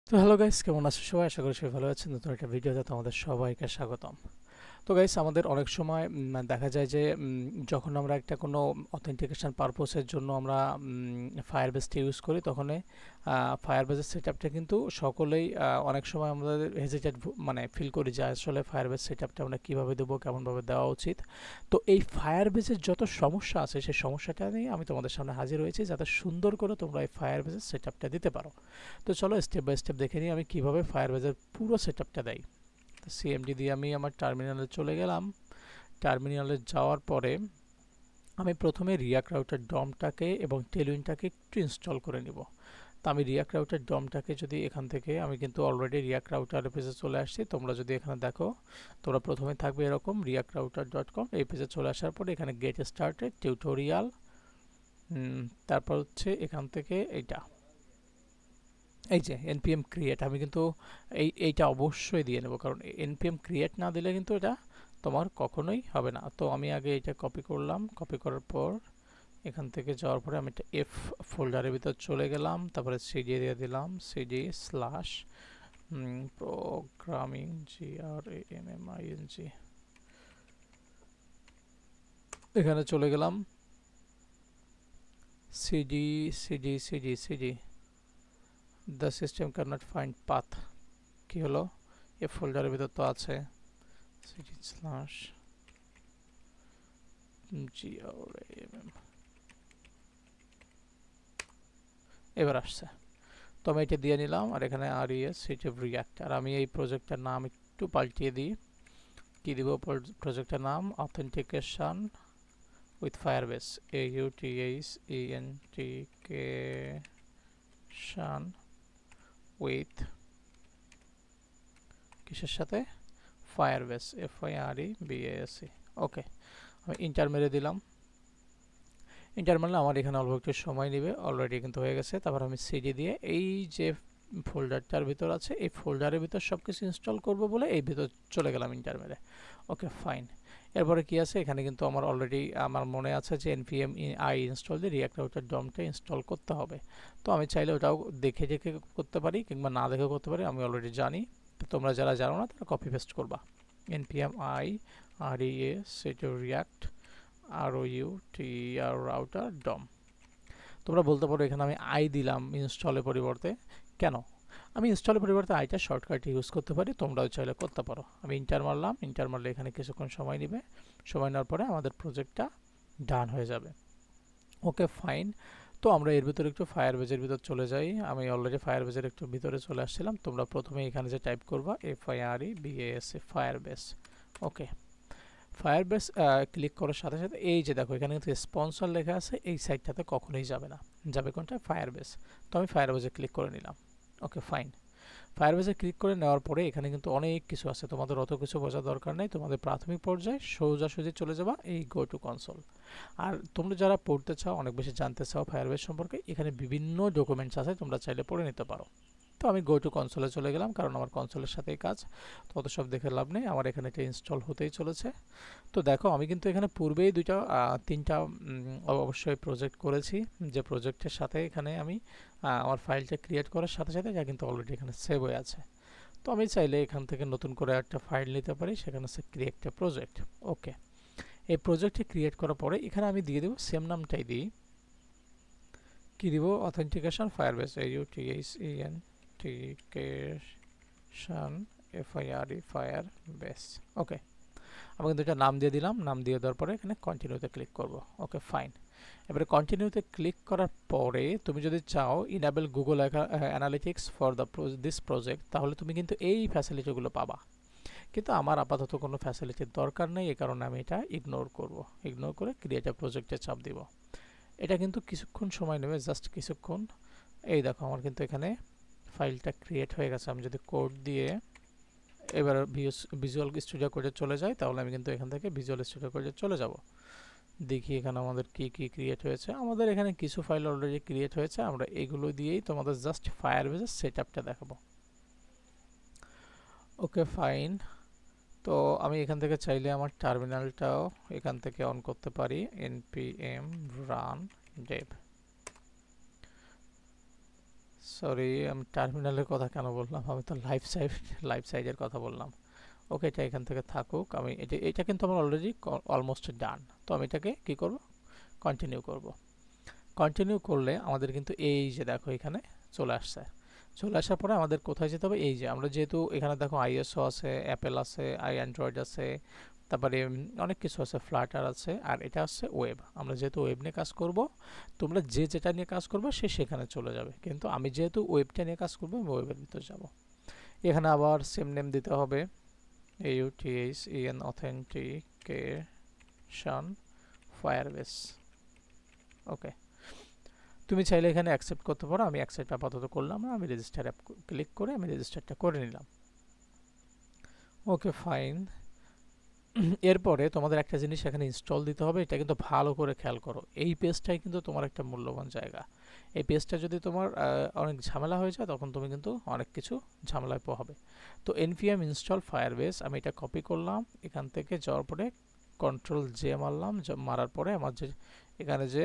তো hello guys, কেমন আছো সবাই? আশা করি সবাই ভালো আছেন। নতুন একটা ভিডিওতে তোমাদের সবাইকে স্বাগতম। তো গাইস, আমাদের অনেক সময় দেখা যায় যে যখন আমরা একটা কোনো অথেন্টিকেশন পারপোসের জন্য আমরা ফায়ারবেসটা ইউজ করি, তখন ফায়ারবেসের সেটআপটা কিন্তু সকলেই অনেক সময় আমাদের হেজিটেট মানে ফিল করি যে আসলে ফায়ারবেস সেটআপটা আমরা কীভাবে দেবো, কেমনভাবে দেওয়া উচিত। তো এই ফায়ারবেসের যত সমস্যা আছে সেই সমস্যাটা নিয়ে আমি তোমাদের সামনে হাজির হয়েছি, যাতে সুন্দর করে তোমরা এই ফায়ারবেসের সেটআপটা দিতে পারো। তো চলো স্টেপ বাই স্টেপ দেখে নিই আমি কীভাবে ফায়ারবেসের পুরো সেটআপটা দেই। তো সিএমডি দিয়ে আমি আমার টার্মিনালে চলে গেলাম। টার্মিনালে যাওয়ার পরে আমি প্রথমে রিয়াক্ট রাউটার ডমটাকে এবং টেলউইনটাকে একটু ইনস্টল করে নিব। তো আমি রিয়াক্ট রাউটার ডমটাকে যদি এখান থেকে, আমি কিন্তু অলরেডি রিয়াক্ট রাউটার পেজে চলে আসছি। তোমরা যদি এখানে দেখো, তোমরা প্রথমে থাকবে এরকম reactrouter.com। এই পেজে চলে আসার পরে এখানে গেট স্টার্টেড টিউটোরিয়াল, তারপর হচ্ছে এখান থেকে এই যে npm create, আমি কিন্তু এইটা অবশ্যই দিয়ে নেব, কারণ npm create না দিলে কিন্তু এটা তোমার কখনোই হবে না। তো আমি আগে এটা কপি করলাম, কপি করার পর এখান থেকে যাওয়ার পরে আমি একটা এফ ফোল্ডারের ভিতর চলে গেলাম, তারপরে সিডি দিয়ে দিলাম, সিডি স্ল্যাশ প্রোগ্রামিং GRAMMING, এখানে চলে গেলাম, CD CD CD CD the system can not find path. কি হলো? এফ ফোল্ডারের ভিতর তো আছে, সিডি স্ল্যাশ GRAMM, এবার আসছে। তো আমি এটা দিয়ে নিলাম, আর এখানে RES সেটিভ রিয়াক্ট। আর আমি এই প্রজেক্টের নাম একটু পাল্টিয়ে দিই। কি দিব প্রজেক্টের নাম? Authentication with Firebase, AUTHENTICATION with কিসের সাথে? Firebase, FIREBASE। ওকে, আমি ইন্টার মেরে দিলাম। ইন্টার মারলে আমার এখানে অল্প একটু সময় নেবে, অলরেডি কিন্তু হয়ে গেছে। তারপর আমি সিডি দিয়ে এই যে ফোল্ডারটার ভিতর আছে, এই ফোল্ডারের ভিতর সব কিছু ইনস্টল করবো বলে এই ভিতর চলে গেলাম ইন্টার মেরে। Okay fine. এরপরে কি আছে? এখানে কিন্তু আমার অলরেডি আমার মনে আছে যে npm i ইনস্টল দিয়ে রিয়াক্ট রাউটার ডমটা ইনস্টল করতে হবে। তো আমি চাইলে ওটাও দেখে দেখে করতে পারি, কিংবা না দেখে করতে পারি, আমি অলরেডি জানি। তো তোমরা যারা জানো না তারা কপি পেস্ট করবা। npm i react router DOM। তোমরা বলতে পারো এখানে আমি আই দিলাম ইনস্টলের পরিবর্তে, কেন? আমি ইনস্টলের পরিবর্তে আইটা শর্টকাট ইউজ করতে পারি, তোমরাও চাইলে করতে পারো। আমি ইন্টার মারলাম, ইন্টার মারলে এখানে কিছুক্ষণ সময় নেবে। সময় নেওয়ার পরে আমাদের প্রজেক্টটা ডান হয়ে যাবে। Okay fine. তো আমরা এর ভিতরে একটু ফায়ারবেজের ভিতর চলে যাই। আমি অলরেডি ফায়ারবেজের একটু ভিতরে চলে আসছিলাম। তোমরা প্রথমে এখানে যে টাইপ করবা FIREBASE ফায়ারবেস। ওকে, ফায়ারবেস ক্লিক করার সাথে সাথে এই যে দেখো এখানে কিন্তু স্পন্সর লেখা আছে, এই সাইটটাতে কখনোই যাবে না, যাবে কোনটা? ফায়ারবেস। তো আমি ফায়ারবেসে ক্লিক করে নিলাম। Okay fine. ফায়ারবেসে ক্লিক করে নেওয়ার পরে এখানে কিন্তু অনেক কিছু আছে, তোমাদের অত কিছু বোঝার দরকার নেই। তোমাদের প্রাথমিক পর্যায়ে সোজাসুজি চলে যাবা এই গো টু কনসোল। আর তোমরা যারা পড়তে চাও, অনেক বেশি জানতে চাও ফায়ারবেস সম্পর্কে, এখানে বিভিন্ন ডকুমেন্টস আছে, তোমরা চাইলে পড়ে নিতে পারো। তো আমি গো টু কনসোলে চলে গেলাম, কারণ আমার কনসোলের সাথেই কাজ। তো অত সব দেখে লাভ নেই, আমার এখানে এটা ইনস্টল হতেই চলেছে। তো দেখো আমি কিন্তু এখানে পূর্বেই তিনটা অবশ্যই প্রজেক্ট করেছি, যে প্রজেক্টের সাথে এখানে আমি আমার ফাইলটা ক্রিয়েট করার সাথে সাথে যা কিন্তু অলরেডি এখানে সেভ হয়ে আছে। তো আমি চাইলে এখান থেকে নতুন করে একটা ফাইল নিতে পারি, সেখানে হচ্ছে ক্রিয়েট এ প্রজেক্ট। ওকে, এই প্রজেক্টে ক্রিয়েট করার পরে এখানে আমি দিয়ে দেবো সেম নামটাই দিই। কি দিব? Authentication Firebase, AUTHENTICATION Firebase. Okay, আমি কিন্তু এটা নাম দিয়ে দিলাম। নাম দিয়ে দেওয়ার পরে এখানে কন্টিনিউতে ক্লিক করব। Okay fine. এবারে কন্টিনিউতে ক্লিক করার পরে তুমি যদি চাও enable Google analytics for this project, তাহলে তুমি কিন্তু এই ফ্যাসিলিটিগুলো পাবা। কিন্তু আমার আপাতত কোনো ফ্যাসিলিটির দরকার নেই, এই কারণে আমি এটা ইগনোর করব। ইগনোর করে ক্রিয়েট এ প্রজেক্টে চাপ দিব। এটা কিন্তু কিছুক্ষণ সময় নেবে, জাস্ট কিছুক্ষণ। এই দেখো আমার কিন্তু এখানে ফাইলটা ক্রিয়েট হয়ে গেছে। আমি যদি কোড দিয়ে এবার ভিজুয়াল স্টুডিও কোডে চলে যাই, তাহলে আমি কিন্তু এখান থেকে ভিজুয়াল স্টুডিও কোডে চলে যাব। দেখি এখানে আমাদের কি কি ক্রিয়েট হয়েছে। আমাদের এখানে কিছু ফাইল অলরেডি ক্রিয়েট হয়েছে, আমরা এগুলো দিয়েই তোমাদের জাস্ট ফায়ারবেসের সেটআপটা দেখাবো। Okay fine. তো আমি এখান থেকে চাইলে আমার টার্মিনালটাও এখান থেকে অন করতে পারি, npm run dev সরি, আমি টার্মিনালের কথা কেন বললাম, আমি তো লাইভ সাইজের কথা বললাম। ওকে, এটা এখান থেকে থাকুক। আমি এটা কিন্তু আমার অলরেডি অলমোস্ট ডান। তো আমি এটাকে কি করব, কন্টিনিউ করব। কন্টিনিউ করলে আমাদের কিন্তু এই যে দেখো এখানে চলে আসছে। চলে আসার পরে আমাদের কোথায় যেতে হবে, এই যে আমরা যেহেতু এখানে দেখো আইএসও আছে, অ্যাপেল আছে, অ্যান্ড্রয়েড আছে, তারপরে অনেক কিছু আছে, ফ্লাটার আছে, আর এটা হচ্ছে ওয়েব। আমরা যেহেতু ওয়েব নিয়ে কাজ করব, তোমরা যে যেটা নিয়ে কাজ করবে সে সেখানে চলে যাবে, কিন্তু আমি যেহেতু ওয়েবটা নিয়ে কাজ করবো, আমি ওয়েবের ভিতর যাব। এখানে আবার সেম নেম দিতে হবে, AUTHEN অথেন্টিকেশন ফায়ারবেস। ওকে, তুমি চাইলে এখানে অ্যাকসেপ্ট করতে পারো, আমি অ্যাকসেপ্ট আপাতত করলাম না, আমি রেজিস্টার অ্যাপ ক্লিক করে আমি রেজিস্টারটা করে নিলাম। Okay fine. এরপরে তোমাদের একটা জিনিস এখানে ইনস্টল দিতে হবে, এটা কিন্তু ভালো করে খেয়াল করো। এই পেজটাই কিন্তু তোমার একটা মূল্যবান জায়গা। এই পেজটা যদি তোমার অনেক ঝামেলা হয়ে যায়, তখন তুমি কিন্তু অনেক কিছু ঝামেলায় পোহাবে। তো npm ইনস্টল ফায়ারবেস, আমি এটা কপি করলাম, এখান থেকে যাওয়ার পরে কন্ট্রোল জে মারলাম, মারার পরে আমার যে এখানে যে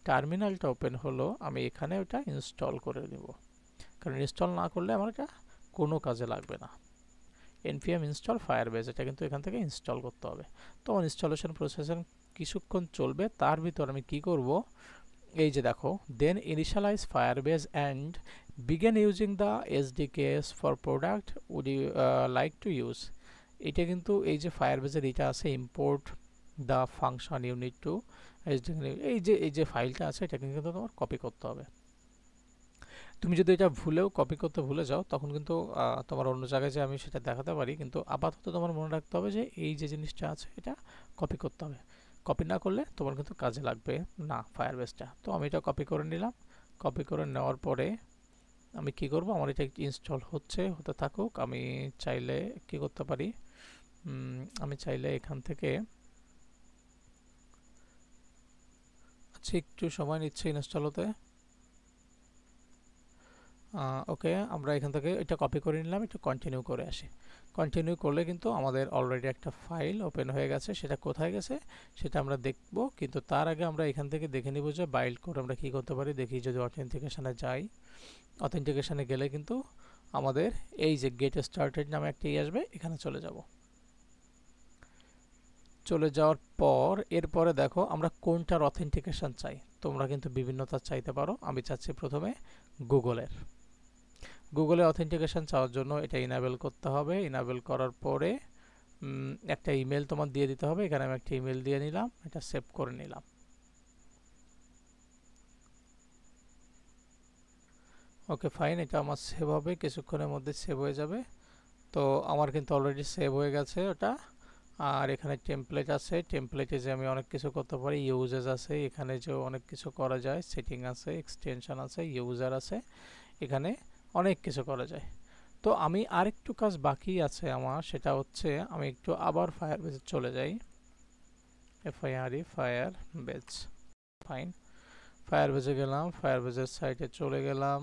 টার্মিনালটা ওপেন হলো, আমি এখানে ওটা ইনস্টল করে নিব, কারণ ইনস্টল না করলে আমার এটা কোনো কাজে লাগবে না। npm ইনস্টল ফায়ারবেস, এটা কিন্তু এখান থেকে ইনস্টল করতে হবে। তো আমার ইনস্টলেশন প্রসেসিং কিছুক্ষণ চলবে, তার ভিতর আমি কি করব, এই যে দেখো, then initialize Firebase and begin using the SDKs for product would you like to use. এটা কিন্তু এই যে ফায়ারবেসের এটা আছে, import the function unit to এই যে ফাইলটা আছে, এটা কিন্তু তোমার কপি করতে হবে। তুমি যদি এটা কপি করতে ভুলে যাও, তখন কিন্তু তোমার অন্য জায়গায় যে আমি সেটা দেখাতে পারি, কিন্তু আপাতত তোমার মনে রাখতে হবে যে এই যে জিনিসটা আছে এটা কপি করতে হবে। কপি না করলে তোমার কিন্তু কাজে লাগবে না ফায়ারবেসটা। তো আমি এটা কপি করে নিলাম। কপি করে নেওয়ার পরে আমি কি করব, আমার এটা ইনস্টল হতে থাকুক। আমি চাইলে কি করতে পারি, আমি চাইলে এখান থেকে, আচ্ছা একটু সময় নিচ্ছে ইনস্টল হতে। ওকে, আমরা এখান থেকে এটা কপি করে নিলাম, একটু কন্টিনিউ করে আসি। কন্টিনিউ করলে কিন্তু আমাদের অলরেডি একটা ফাইল ওপেন হয়ে গেছে। সেটা কোথায় গেছে সেটা আমরা দেখব, কিন্তু তার আগে আমরা এখান থেকে দেখে নিব যে বাইল্ড করে আমরা কি করতে পারি। দেখি যদি অথেন্টিকেশনে যাই, অথেন্টিকেশনে গেলে কিন্তু আমাদের এই যে গেট স্টার্টেড নামে একটা আসবে, এখানে চলে যাব। চলে যাওয়ার পর এরপরে দেখো আমরা কোনটার অথেন্টিকেশন চাই। তোমরা কিন্তু বিভিন্নতা চাইতে পারো। আমি চাচ্ছি প্রথমে গুগলে অথেন্টিকেশন চাওয়ার জন্য এটা ইনাবেল করতে হবে। ইনাবেল করার পরে একটা ইমেল তোমার দিয়ে দিতে হবে। এখানে আমি একটা ইমেল দিয়ে নিলাম, এটা সেভ করে নিলাম। ওকে ফাইন, এটা আমার সেভ হবে, কিছুক্ষণের মধ্যে সেভ হয়ে যাবে। তো আমার কিন্তু অলরেডি সেভ হয়ে গেছে ওটা। আর এখানে টেমপ্লেট আছে, টেমপ্লেটে যে আমি অনেক কিছু করতে পারি, ইউজেস আছে, এখানে যে অনেক কিছু করা যায়, সেটিং আছে, এক্সটেনশন আছে, ইউজার আছে, এখানে অনেক কিছু করা যায়। তো আমি আরেকটু কাজ বাকি আছে আমার, সেটা হচ্ছে আমি একটু আবার ফায়ারবেজে চলে যাই। ফায়ারবেজ, ফাইন, ফায়ারবেজে গেলাম, ফায়ারবেজের সাইটে চলে গেলাম।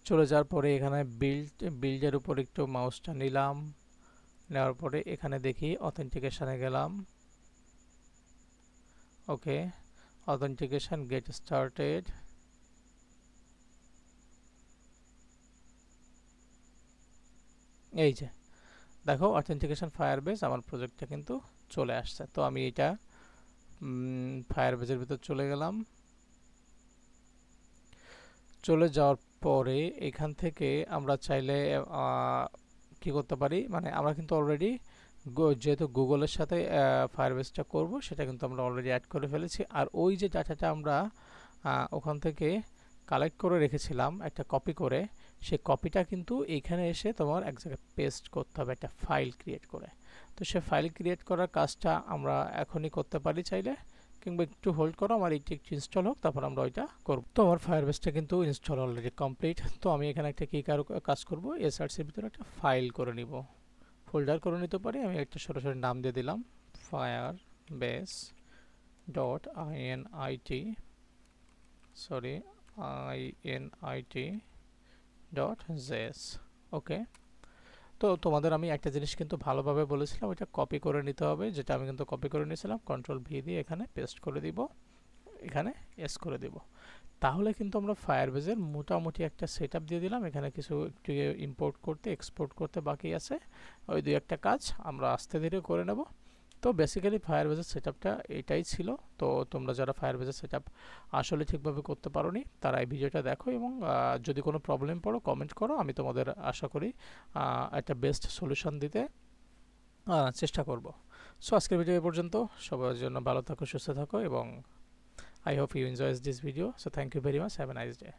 চলে যাওয়ার পরে এখানে বিল্ডের উপর একটু মাউসটা নিলাম, নেওয়ার পরে এখানে দেখি অথেন্টিকেশনে গেলাম। ওকে, অথেন্টিকেশন গেট স্টার্টেড। এই যে দেখো অথেন্টিকেশন ফায়ারবেস, আমার প্রজেক্টটা কিন্তু চলে আসছে। তো আমি এটা ফায়ারবেজের ভিতর চলে গেলাম। চলে যাওয়ার পরে এখান থেকে আমরা চাইলে কি করতে পারি, মানে আমরা কিন্তু অলরেডি যেহেতু গুগলের সাথে ফায়ারবেসটা করব, সেটা কিন্তু আমরা অলরেডি অ্যাড করে ফেলেছি। আর ওই যে ডাটাটা আমরা ওখান থেকে কালেক্ট করে রেখেছিলাম একটা কপি করে, সেই কপিটা কিন্তু এইখানে এসে তোমার এক জায়গায় পেস্ট করতে হবে, একটা ফাইল ক্রিয়েট করে। তো সে ফাইল ক্রিয়েট করার কাজটা আমরা এখনই করতে পারি চাইলে, কিংবা একটু হোল্ড করো, আমার এইটা একটু ইনস্টল হোক, তারপর আমরা ওইটা করব। তো আমার ফায়ারবেসটা কিন্তু ইনস্টল অলরেডি কমপ্লিট। তো আমি এখানে একটা কি কাজ করব, এসআরসির ভিতরে একটা ফাইল করে নিব, ফোল্ডার করে নিতে পারি। আমি একটা সরাসরি নাম দিয়ে দিলাম, Firebase dot init dot JS. Okay, তো তোমাদের আমি একটা জিনিস কিন্তু ভালোভাবে বলেছিলাম, এটা কপি করে নিতে হবে, যেটা আমি কিন্তু কপি করে নিয়েছিলাম। কন্ট্রোল ভি দিয়ে এখানে পেস্ট করে দিব, এখানে এস করে দিব। তাহলে কিন্তু আমরা ফায়ারবেজের মোটামুটি একটা সেট আপ দিয়ে দিলাম। এখানে কিছু একটু ইম্পোর্ট করতে এক্সপোর্ট করতে বাকি আছে, ওই দুই একটা কাজ আমরা আস্তে ধীরে করে নেব। তো বেসিক্যালি ফায়ারবেজের সেট আপটা এটাই ছিল। তো তোমরা যারা ফায়ারবেজের সেট আপ আসলে ঠিকভাবে করতে পারোনি তারা এই ভিডিওটা দেখো, এবং যদি কোনো প্রবলেম পড়ো কমেন্ট করো, আমি তোমাদের আশা করি একটা বেস্ট সলিউশন দিতে চেষ্টা করব। সো আজকের ভিডিও এ পর্যন্ত। সবার জন্য ভালো থাকো, সুস্থ থাকো, এবং I hope you enjoy this video. So thank you very much. Have a nice day.